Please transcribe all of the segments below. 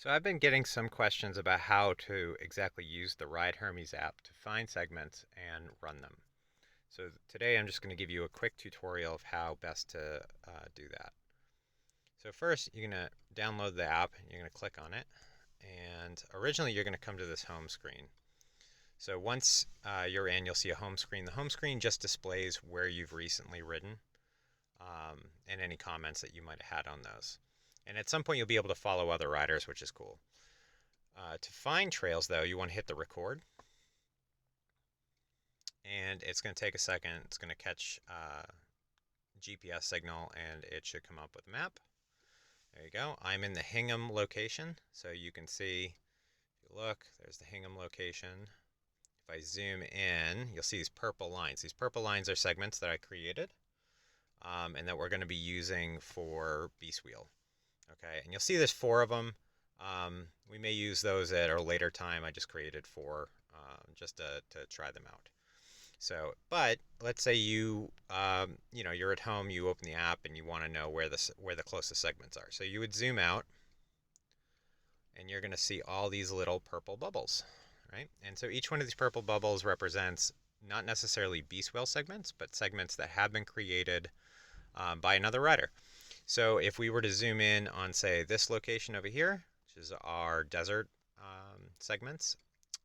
So I've been getting some questions about how to exactly use the Ride Hermes app to find segments and run them. So today I'm just going to give you a quick tutorial of how best to do that. So first you're going to download the app, you're going to click on it, and originally you're going to come to this home screen. So once you're in, you'll see a home screen. The home screen just displays where you've recently ridden and any comments that you might have had on those. And at some point you'll be able to follow other riders, which is cool. To find trails, though, you want to hit the record, and it's going to take a second. It's going to catch GPS signal, and it should come up with a map. There you go. I'm in the Hingham location, so you can see, if you look, there's the Hingham location. If I zoom in, you'll see these purple lines. These purple lines are segments that I created and that we're going to be using for Beast Wheel. Okay, and you'll see there's 4 of them. We may use those at a later time. I just created 4 just to try them out. So, but let's say you're at home, you open the app, and you want to know where the closest segments are. So you would zoom out, and you're going to see all these little purple bubbles, right? And so each one of these purple bubbles represents not necessarily Beast Wheel segments, but segments that have been created by another rider. So if we were to zoom in on, say, this location over here, which is our desert segments,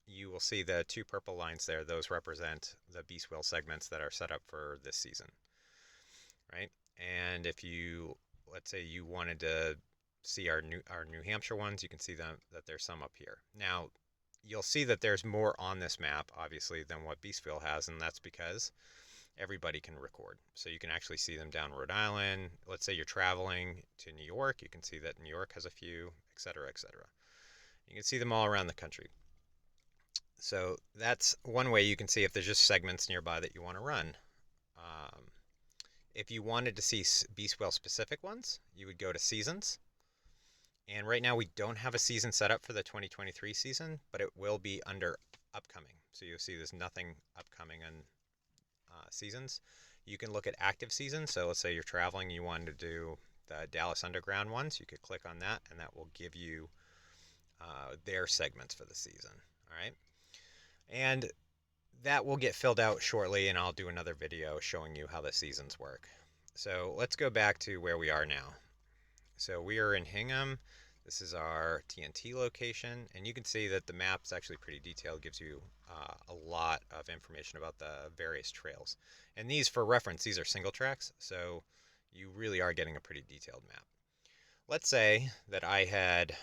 you will see the 2 purple lines there. Those represent the Beast Wheel segments that are set up for this season, right? And if you, let's say you wanted to see our New Hampshire ones, you can see them that there's some up here. Now, you'll see that there's more on this map, obviously, than what Beast Wheel has, and that's because everybody can record. So you can actually see them down Rhode Island. Let's say you're traveling to New York, you can see that New York has a few, et cetera, et cetera. You can see them all around the country. So that's one way you can see if there's just segments nearby that you want to run. Um, if you wanted to see Beast Wheel specific ones, you would go to seasons. And right now we don't have a season set up for the 2023 season, but it will be under upcoming. So you'll see there's nothing upcoming on seasons. You can look at active seasons. So let's say you're traveling, you wanted to do the Dallas Underground ones. You could click on that, and that will give you their segments for the season. All right. And that will get filled out shortly, and I'll do another video showing you how the seasons work. So let's go back to where we are now. So we are in Hingham. This is our TNT location, and you can see that the map is actually pretty detailed. It gives you a lot of information about the various trails. And these, for reference, these are single tracks, so you really are getting a pretty detailed map. Let's say that I had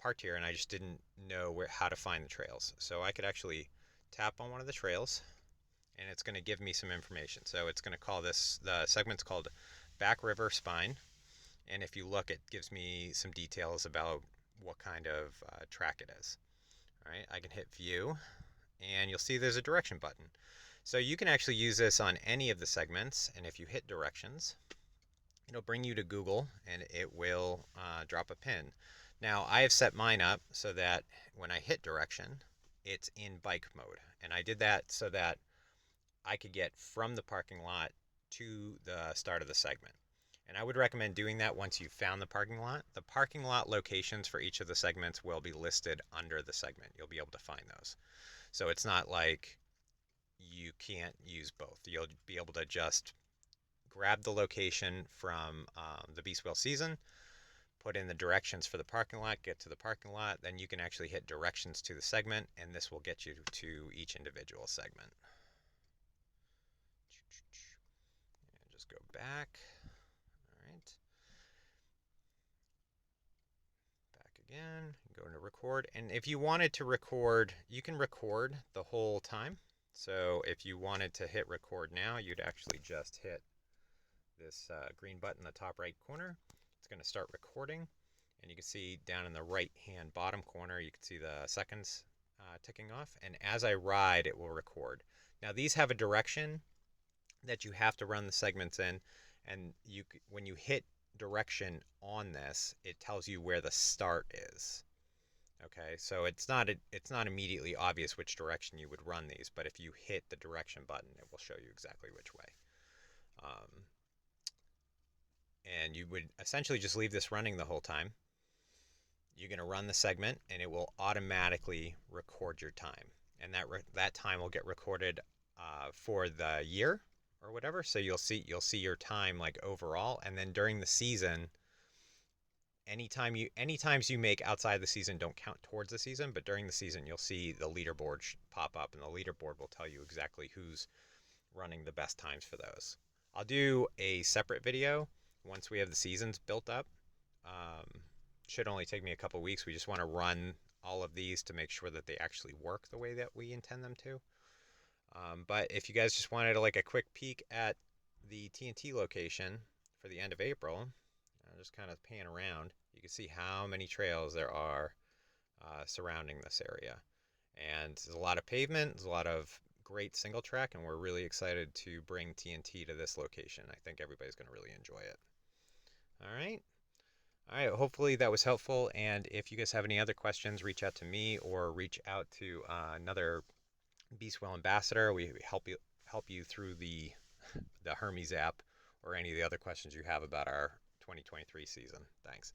parked here and I just didn't know how to find the trails. So I could actually tap on one of the trails, and it's going to give me some information. So it's going to call this, the segment's called Back River Spine. And if you look, it gives me some details about what kind of track it is. All right, I can hit view, and you'll see there's a direction button. So you can actually use this on any of the segments, and if you hit directions, it'll bring you to Google, and it will drop a pin. Now, I have set mine up so that when I hit direction, it's in bike mode. And I did that so that I could get from the parking lot to the start of the segment. And I would recommend doing that once you've found the parking lot. The parking lot locations for each of the segments will be listed under the segment. You'll be able to find those. So it's not like you can't use both. You'll be able to just grab the location from the Beast Wheel season, put in the directions for the parking lot, get to the parking lot, then you can actually hit directions to the segment, and this will get you to each individual segment. And just go back. All right. Back again. Go into record. And if you wanted to record, you can record the whole time. So if you wanted to hit record now, you'd actually just hit this green button in the top right corner. It's going to start recording. And you can see down in the right hand bottom corner, you can see the seconds ticking off. And as I ride, it will record. Now these have a direction that you have to run the segments in. And when you hit direction on this, it tells you where the start is. Okay, so it's not immediately obvious which direction you would run these, but if you hit the direction button, it will show you exactly which way. And you would essentially just leave this running the whole time. you're going to run the segment, and it will automatically record your time. And that time will get recorded for the year or whatever. So you'll see your time like overall, and then during the season, any times you make outside the season don't count towards the season, but during the season you'll see the leaderboard pop up, and the leaderboard will tell you exactly who's running the best times for those. I'll do a separate video once we have the seasons built up. Um, should only take me a couple weeks. We just want to run all of these to make sure that they actually work the way that we intend them to. But if you guys just wanted like a quick peek at the TNT location for the end of April, I'll just kind of pan around. You can see how many trails there are surrounding this area. And there's a lot of pavement, there's a lot of great single track, and we're really excited to bring TNT to this location. I think everybody's going to really enjoy it. All right. All right, hopefully that was helpful. And if you guys have any other questions, reach out to me or reach out to another Beastwell ambassador. We help you through the Hermes app or any of the other questions you have about our 2023 season. Thanks.